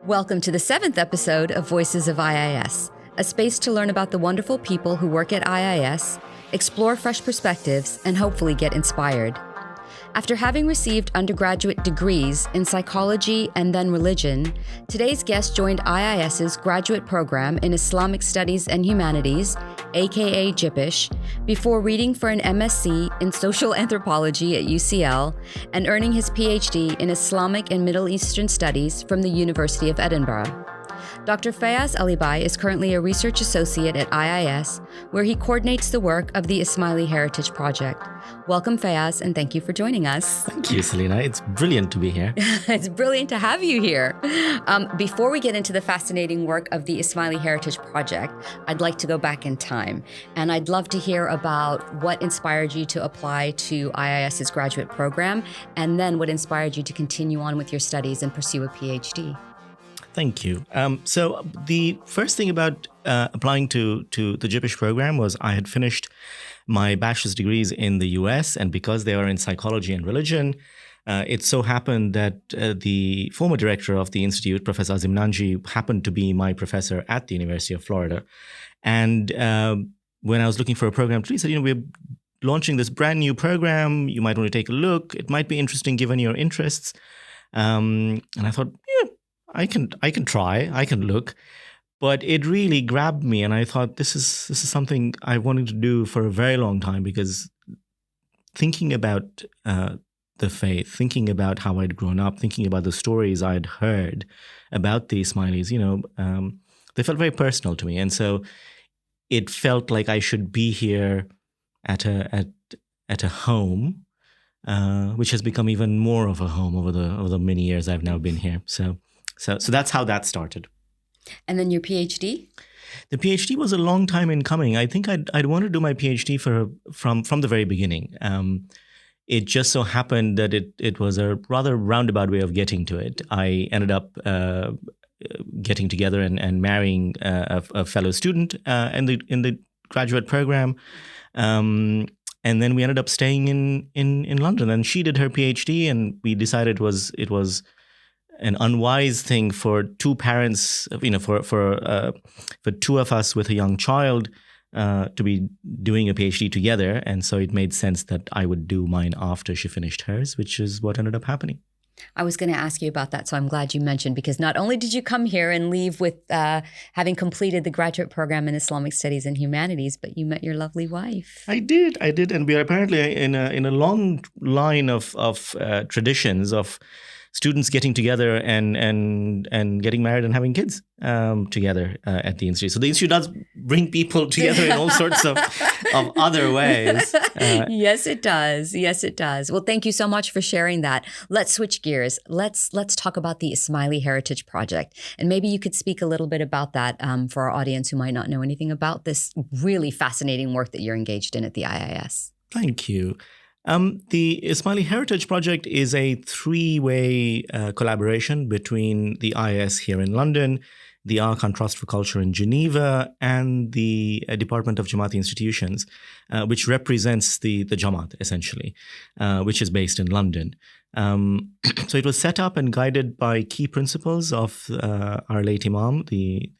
Welcome to the 7th episode of Voices of IIS, a space to learn about the wonderful people who work at IIS, explore fresh perspectives, and hopefully get inspired. After having received undergraduate degrees in psychology and then religion, today's guest joined IIS's graduate program in Islamic Studies and Humanities, aka JIPISH, before reading for an MSc in social anthropology at UCL and earning his PhD in Islamic and Middle Eastern Studies from the University of Edinburgh. Dr. Fayaz Alibhai is currently a research associate at IIS, where he coordinates the work of the Ismaili Heritage Project. Welcome, Fayaz, and thank you for joining us. Thank you, Selina. It's brilliant to be here. It's brilliant to have you here. Before we get into the fascinating work of the Ismaili Heritage Project, I'd like to go back in time, and I'd love to hear about what inspired you to apply to IIS's graduate program, and then what inspired you to continue on with your studies and pursue a PhD. Thank you. So the first thing about applying to the JIPISH program was I had finished my bachelor's degrees in the US, and because they were in psychology and religion, it so happened that the former director of the institute, Professor Selina Ramji, happened to be my professor at the University of Florida. And when I was looking for a program to do, he said, we're launching this brand new program. You might want to take a look. It might be interesting given your interests. And I thought, I can try, I can look, but it really grabbed me, and I thought this is something I wanted to do for a very long time, because thinking about the faith, thinking about how I'd grown up, thinking about the stories I'd heard about the Ismailis, they felt very personal to me, and so it felt like I should be here at a home, which has become even more of a home over the many years I've now been here. So that's how that started. And then your PhD? The PhD was a long time in coming. I think I'd want to do my PhD from the very beginning. It just so happened that it was a rather roundabout way of getting to it. I ended up getting together and marrying a fellow student in the graduate program. And then we ended up staying in London. And she did her PhD, and we decided it was an unwise thing for two parents, for two of us with a young child to be doing a PhD together. And so it made sense that I would do mine after she finished hers, which is what ended up happening. I was going to ask you about that, so I'm glad you mentioned, because not only did you come here and leave with having completed the graduate program in Islamic Studies and Humanities, but you met your lovely wife. I did, and we are apparently in a long line of traditions of students getting together and getting married and having kids together at the institute. So the institute does bring people together in all sorts of other ways. Yes, it does. Yes, it does. Well, thank you so much for sharing that. Let's switch gears. Let's talk about the Ismaili Heritage Project. And maybe you could speak a little bit about that for our audience who might not know anything about this really fascinating work that you're engaged in at the IIS. Thank you. The Ismaili Heritage Project is a three-way collaboration between the IIS here in London, the Arkan Trust for Culture in Geneva, and the Department of Jamaati Institutions, which represents the Jamaat, essentially, which is based in London. So it was set up and guided by key principles of our late Imam, the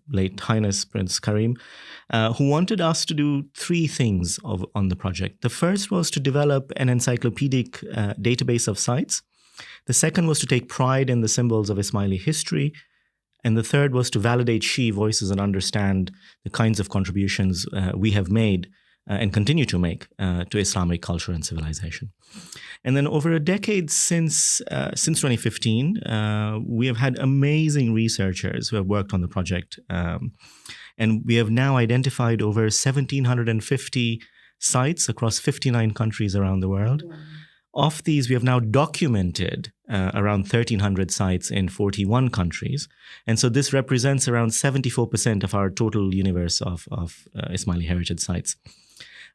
late Highness Prince Karim, who wanted us to do three things on the project. The first was to develop an encyclopedic database of sites. The second was to take pride in the symbols of Ismaili history. And the third was to validate Shii voices and understand the kinds of contributions we have made and continue to make to Islamic culture and civilization. And then over a decade since 2015, we have had amazing researchers who have worked on the project. And we have now identified over 1,750 sites across 59 countries around the world. Wow. Of these, we have now documented around 1,300 sites in 41 countries. And so this represents around 74% of our total universe of Ismaili heritage sites.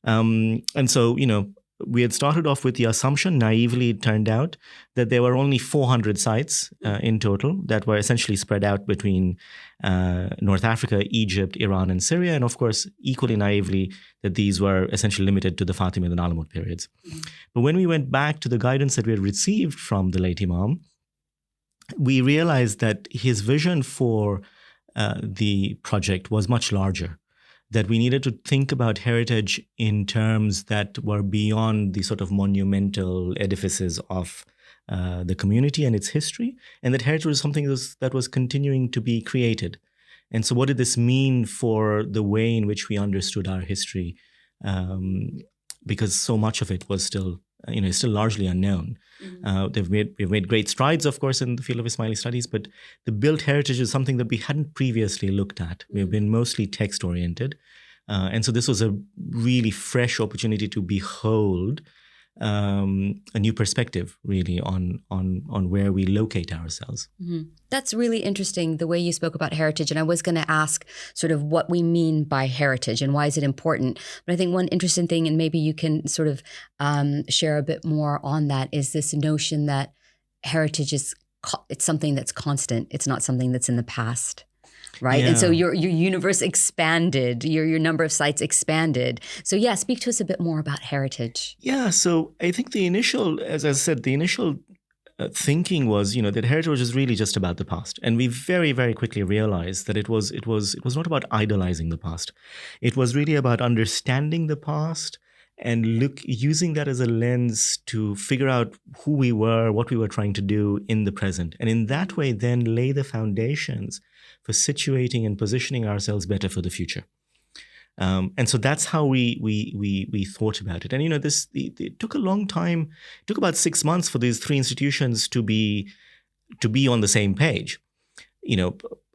And so, we had started off with the assumption, naively it turned out, that there were only 400 sites in total that were essentially spread out between North Africa, Egypt, Iran, and Syria. And of course, equally naively, that these were essentially limited to the Fatimid and Alamut periods. Mm-hmm. But when we went back to the guidance that we had received from the late Imam, we realized that his vision for the project was much larger, that we needed to think about heritage in terms that were beyond the sort of monumental edifices of the community and its history, and that heritage was something that was continuing to be created. And so what did this mean for the way in which we understood our history? Because so much of it was still largely unknown. We've made great strides, of course, in the field of Ismaili studies, but the built heritage is something that we hadn't previously looked at. We've been mostly text-oriented. And so this was a really fresh opportunity to behold a new perspective, really, on where we locate ourselves. Mm-hmm. That's really interesting, the way you spoke about heritage. And I was going to ask sort of what we mean by heritage and why is it important. But I think one interesting thing, and maybe you can sort of share a bit more on that, is this notion that heritage it's something that's constant. It's not something that's in the past. Right. Yeah. And so your universe expanded, your number of sites expanded. So yeah, speak to us a bit more about heritage. Yeah. So I think as I said, the initial thinking was, that heritage is really just about the past. And we very, very quickly realized that it was not about idolizing the past. It was really about understanding the past and using that as a lens to figure out who we were, what we were trying to do in the present. And in that way, then lay the foundations for situating and positioning ourselves better for the future. And so that's how we thought about it. And, it took a long time. It took about 6 months for these three institutions to be on the same page.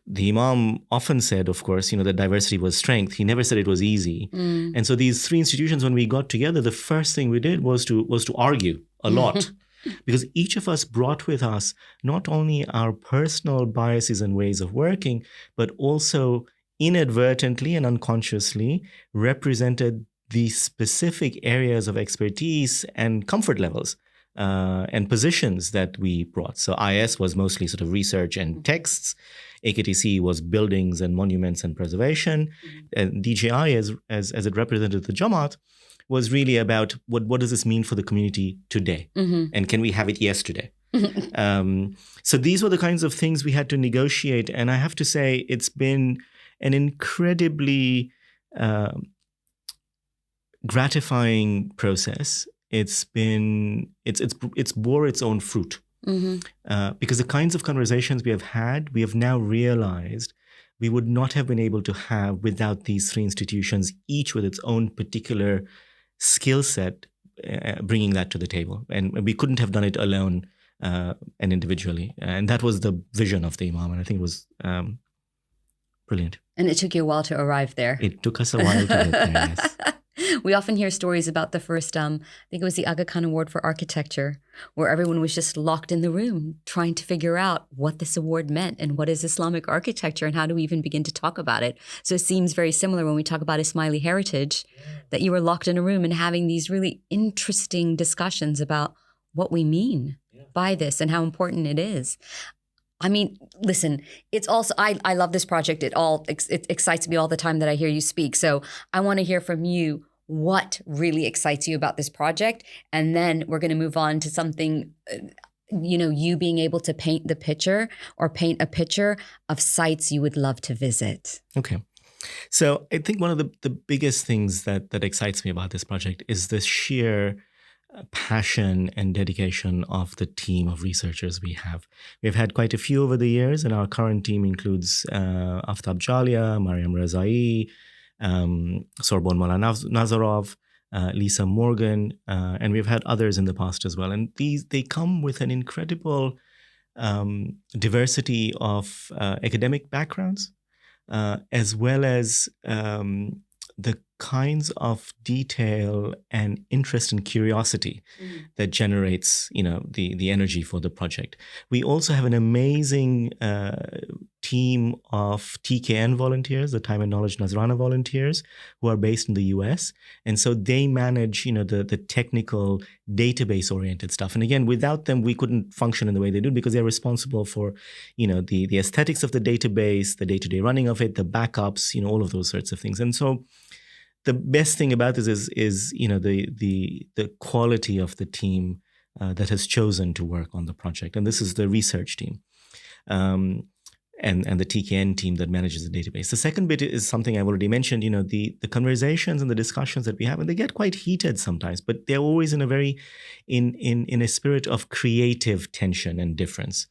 The Imam often said, of course, that diversity was strength. He never said it was easy. And so these three institutions, when we got together, the first thing we did was to argue a lot. Because each of us brought with us not only our personal biases and ways of working, but also inadvertently and unconsciously represented the specific areas of expertise and comfort levels and positions that we brought. So IIS was mostly sort of research and texts. AKTC was buildings and monuments and preservation. And DJI, as it represented the Jamaat, was really about what does this mean for the community today? And can we have it yesterday? So these were the kinds of things we had to negotiate. And I have to say, it's been an incredibly gratifying process. It's bore its own fruit. Because the kinds of conversations we have now realized we would not have been able to have without these three institutions, each with its own particular skill set, bringing that to the table. And we couldn't have done it alone and individually. And that was the vision of the Imam. And I think it was brilliant. And it took you a while to arrive there. It took us a while to get there, yes. We often hear stories about the first, I think it was the Aga Khan Award for Architecture, where everyone was just locked in the room trying to figure out what this award meant and what is Islamic architecture and how do we even begin to talk about it. So it seems very similar when we talk about Ismaili heritage, that you were locked in a room and having these really interesting discussions about what we mean by this and how important it is. I mean, listen, it's also, I love this project. It excites me all the time that I hear you speak. So I want to hear from you what really excites you about this project. And then we're going to move on to something, you being able to paint a picture of sites you would love to visit. Okay. So I think one of the biggest things that excites me about this project is the sheer passion and dedication of the team of researchers we have. We've had quite a few over the years, and our current team includes Aftab Jalia, Mariam Razai, Sorbonne Mola Nazarov, Lisa Morgan, and we've had others in the past as well. And they come with an incredible diversity of academic backgrounds, as well as the kinds of detail and interest and curiosity that generates, the energy for the project. We also have an amazing team of TKN volunteers, the Time and Knowledge Nazrana volunteers, who are based in the US. And so they manage, the technical database-oriented stuff. And again, without them, we couldn't function in the way they do because they're responsible for, the aesthetics of the database, the day-to-day running of it, the backups, all of those sorts of things. And so the best thing about this is the quality of the team that has chosen to work on the project. And this is the research team. and the TKN team that manages the database. The second bit is something I've already mentioned, the conversations and the discussions that we have, and they get quite heated sometimes, but they're always in a very, in a spirit of creative tension and difference,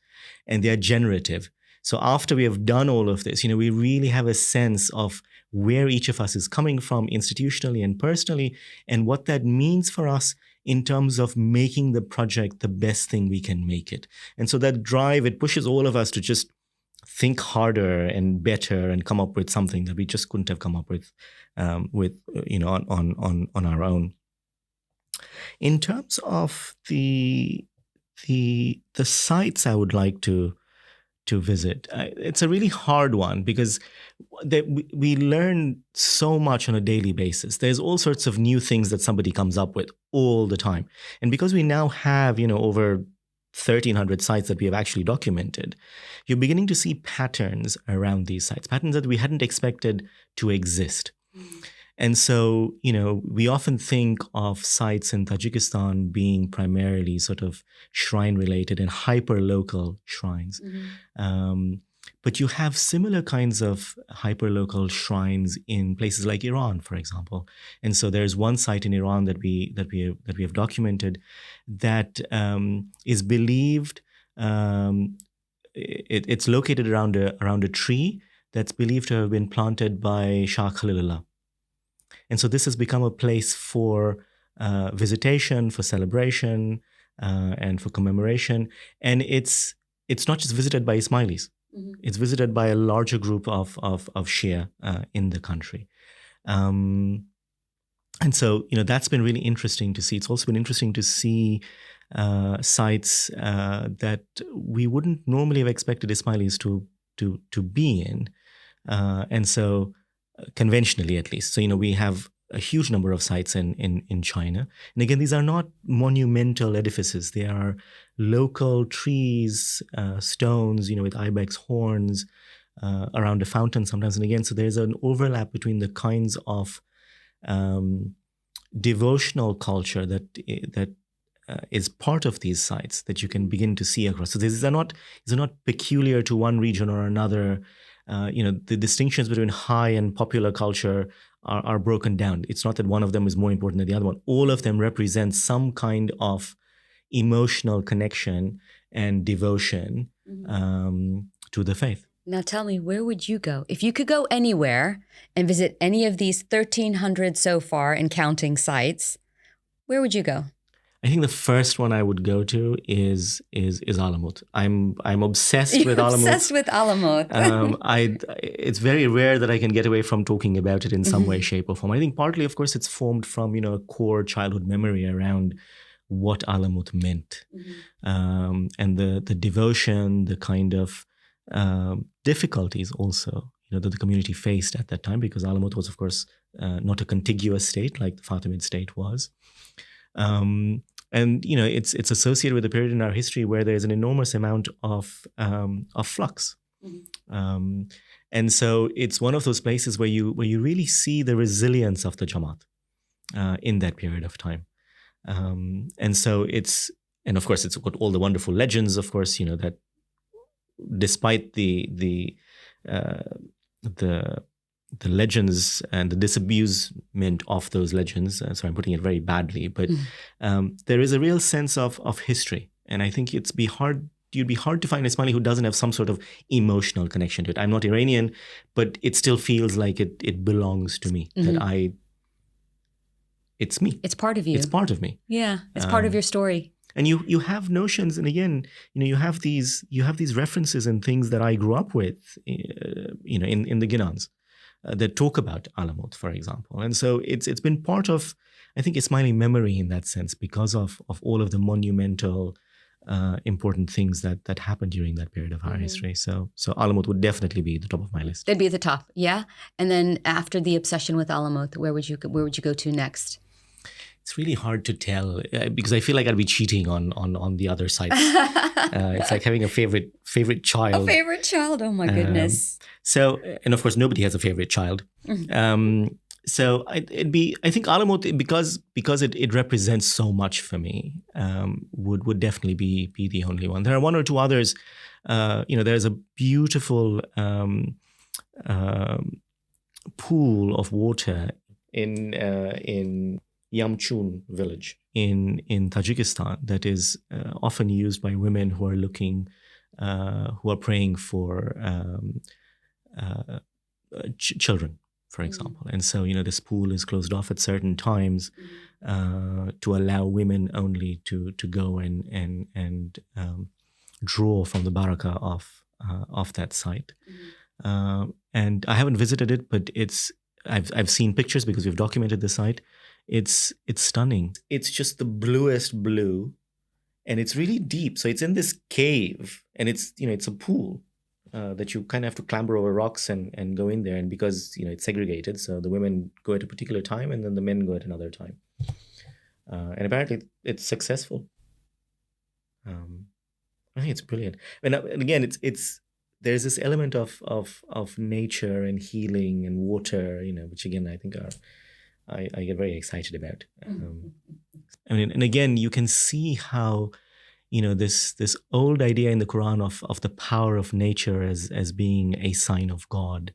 and they're generative. So after we have done all of this, we really have a sense of where each of us is coming from institutionally and personally, and what that means for us in terms of making the project the best thing we can make it. And so that drive, it pushes all of us to just think harder and better and come up with something that we just couldn't have come up with, on our own. In terms of the sites I would like to visit, it's a really hard one because we learn so much on a daily basis. There's all sorts of new things that somebody comes up with all the time. And because we now have, over 1,300 sites that we have actually documented, you're beginning to see patterns around these sites, patterns that we hadn't expected to exist. And so, we often think of sites in Tajikistan being primarily sort of shrine-related and hyper-local shrines. But you have similar kinds of hyper-local shrines in places like Iran, for example. And so there's one site in Iran that we have documented that is believed. It's located around a tree that's believed to have been planted by Shah Khalilullah. And so this has become a place for visitation, for celebration, and for commemoration. And it's not just visited by Ismailis. It's visited by a larger group of Shia in the country. And so, that's been really interesting to see. It's also been interesting to see sites that we wouldn't normally have expected Ismailis to be in. And so, conventionally at least. So, we have a huge number of sites in China. And again, these are not monumental edifices. They are local trees, stones, with ibex horns around a fountain sometimes. And again, so there's an overlap between the kinds of devotional culture that is part of these sites that you can begin to see across. So these are not peculiar to one region or another. The distinctions between high and popular culture are broken down. It's not that one of them is more important than the other one. All of them represent some kind of emotional connection and devotion to the faith. Now tell me, where would you go? If you could go anywhere and visit any of these 1,300 so far and counting sites, where would you go? I think the first one I would go to is Alamut. I'm obsessed with Alamut. Obsessed with Alamut. It's very rare that I can get away from talking about it in some way, shape, or form. I think partly, of course, it's formed from a core childhood memory around what Alamut meant, and the devotion, the kind of difficulties also that the community faced at that time, because Alamut was, of course, not a contiguous state like the Fatimid state was. And it's associated with a period in our history where there's an enormous amount of flux, and so it's one of those places where you really see the resilience of the Jamaat in that period of time, and so and of course it's got all the wonderful legends, of course, that despite the legends and the disabusement of those legends. So I'm putting it very badly, but there is a real sense of history. And I think you'd be hard to find an Ismaili who doesn't have some sort of emotional connection to it. I'm not Iranian, but it still feels like it belongs to me, that it's me. It's part of you. It's part of me. Yeah, it's part of your story. And you have notions, and again, you have these references and things that I grew up with, in the Ginans. That talk about Alamut, for example. And so it's been part of, I think, Ismaili memory in that sense, because of all of the monumental, important things that happened during that period of our history. So Alamut would definitely be the top of my list. They'd be at the top, yeah? And then after the obsession with Alamut, where would you go to next? It's really hard to tell because I feel like I'd be cheating on the other sites. It's like having a favorite child. A favorite child, oh my goodness. So, and of course, nobody has a favorite child. So I think Alamut, because it represents so much for me, would definitely be the only one. There are one or two others. There's a beautiful pool of water in Yamchun village in Tajikistan that is often used by women who are praying for children, for example. And so, this pool is closed off at certain times to allow women only to go and draw from the barakah of that site. And I haven't visited it, but I've seen pictures because we've documented the site. It's stunning. It's just the bluest blue, and it's really deep. So it's in this cave, and it's a pool that you kind of have to clamber over rocks and go in there. And because it's segregated, so the women go at a particular time, and then the men go at another time. And apparently it's successful. I think it's brilliant. And again, it's there's this element of nature and healing and water, which again I think I get very excited about. And again, you can see how this old idea in the Quran of the power of nature as being a sign of God.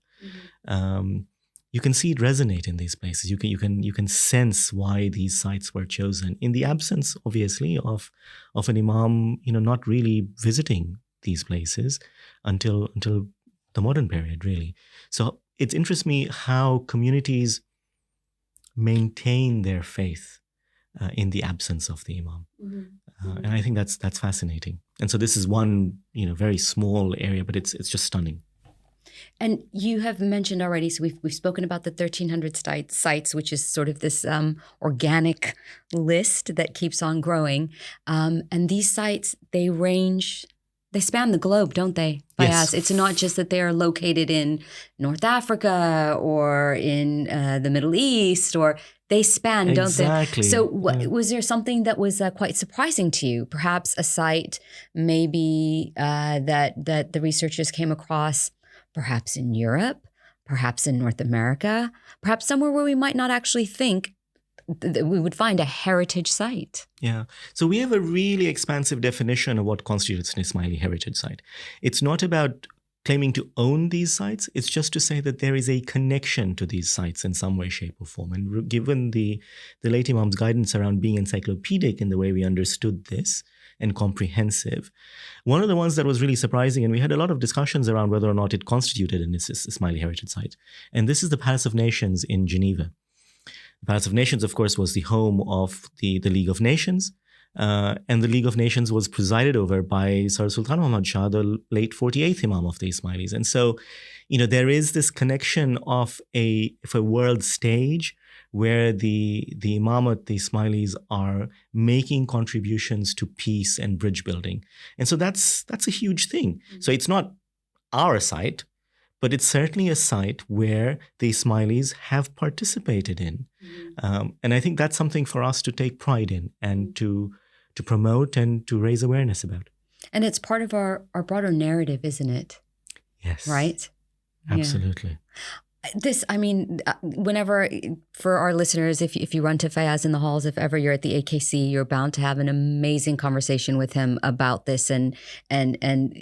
You can see it resonate in these places. You can sense why these sites were chosen in the absence, obviously, of an imam, not really visiting these places until the modern period, really. So it interests me how communities maintain their faith in the absence of the imam. And I think that's fascinating. And so this is one, very small area, but it's just stunning. And you have mentioned already, so we've spoken about the 1,300 sites, which is sort of this organic list that keeps on growing. And these sites, they span the globe, don't they? Yes. It's not just that they are located in North Africa or in the Middle East, or they span, don't they? Exactly. So was there something that was quite surprising to you? Perhaps a site maybe that the researchers came across, perhaps in Europe, perhaps in North America, perhaps somewhere where we might not actually think that we would find a heritage site. Yeah. So we have a really expansive definition of what constitutes an Ismaili heritage site. It's not about claiming to own these sites. It's just to say that there is a connection to these sites in some way, shape, or form. And given the late Imam's guidance around being encyclopedic in the way we understood this and comprehensive, one of the ones that was really surprising, and we had a lot of discussions around whether or not it constituted an Ismaili heritage site, and this is the Palace of Nations in Geneva. The Palace of Nations, of course, was the home of the League of Nations, and the League of Nations was presided over by Sir Sultan Muhammad Shah, the late 48th Imam of the Ismailis. And so, there is this connection of a world stage where the Imamate, the Ismailis, are making contributions to peace and bridge building. And so that's a huge thing. So it's not our site, but it's certainly a site where the Ismailis have participated in. And I think that's something for us to take pride in and to promote and to raise awareness about. And it's part of our broader narrative, isn't it? Yes. Right? Absolutely. Yeah. Whenever, for our listeners, if you run to Fayaz in the halls, if ever you're at the AKC, you're bound to have an amazing conversation with him about this. And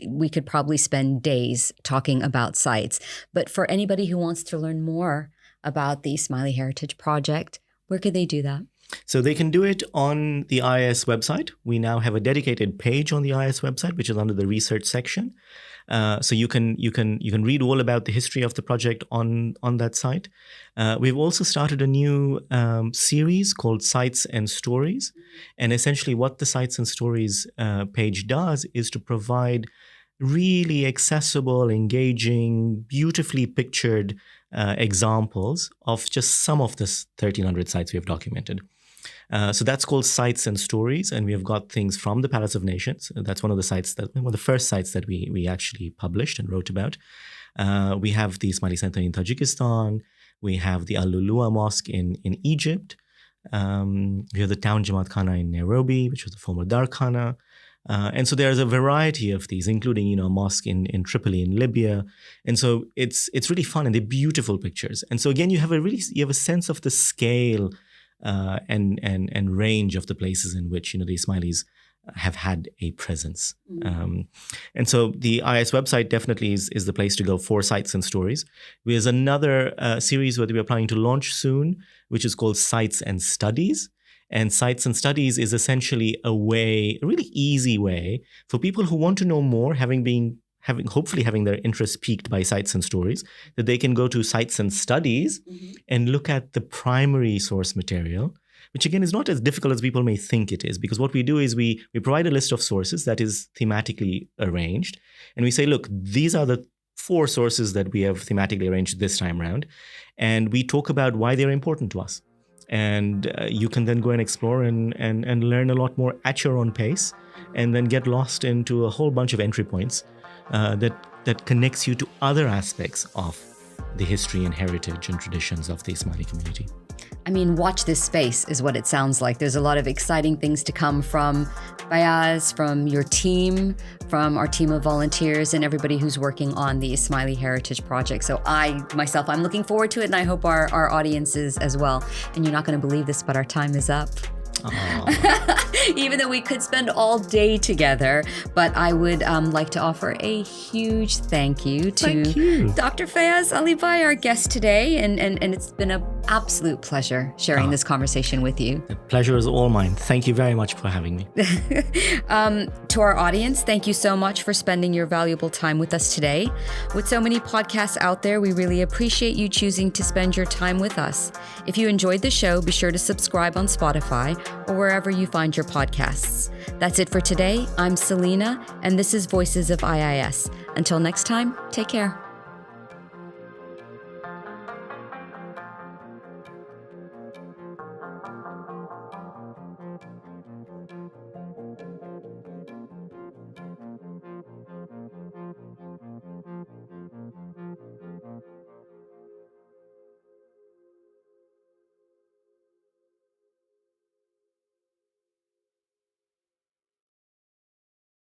we could probably spend days talking about sites. But for anybody who wants to learn more about the Ismaili Heritage Project, where could they do that? So they can do it on the IIS website. We now have a dedicated page on the IIS website, which is under the research section. So you can read all about the history of the project on that site. We've also started a new series called Sites and Stories. And essentially what the Sites and Stories page does is to provide really accessible, engaging, beautifully pictured examples of just some of the 1,300 sites we have documented. So that's called Sites and Stories, and we have got things from the Palace of Nations. That's one of the first sites that we actually published and wrote about. We have the Ismaili Center in Tajikistan. We have the Al-Lulua Mosque in Egypt. We have the Town Jamaat Khana in Nairobi, which was the former Dar Khana. And so there's a variety of these, including, a mosque in Tripoli in Libya. And so it's really fun, and they're beautiful pictures. And so again, you have a sense of the scale and range of the places in which, the Ismailis have had a presence. And so the IIS website definitely is the place to go for sites and stories. There's another series that we are planning to launch soon, which is called Sites and Studies. And Sites and Studies is essentially a really easy way for people who want to know more, hopefully having their interest piqued by sites and stories, that they can go to Sites and Studies and look at the primary source material, which again is not as difficult as people may think it is, because what we do is we provide a list of sources that is thematically arranged. And we say, look, these are the 4 sources that we have thematically arranged this time around. And we talk about why they're important to us. And you can then go and explore and learn a lot more at your own pace, and then get lost into a whole bunch of entry points that connects you to other aspects of the history and heritage and traditions of the Ismaili community. I mean, watch this space is what it sounds like. There's a lot of exciting things to come from Fayaz, from your team, from our team of volunteers, and everybody who's working on the Ismaili Heritage Project. So I'm looking forward to it, and I hope our audience is as well. And you're not going to believe this, but our time is up. Even though we could spend all day together, but I would like to offer a huge thank you to Dr. Fayaz Alibhai, our guest today, and it's been an absolute pleasure sharing this conversation with you. The pleasure is all mine. Thank you very much for having me. To our audience, thank you so much for spending your valuable time with us today. With so many podcasts out there, we really appreciate you choosing to spend your time with us. If you enjoyed the show, be sure to subscribe on Spotify or wherever you find your podcasts. That's it for today. I'm Selina, and this is Voices of IIS. Until next time, take care.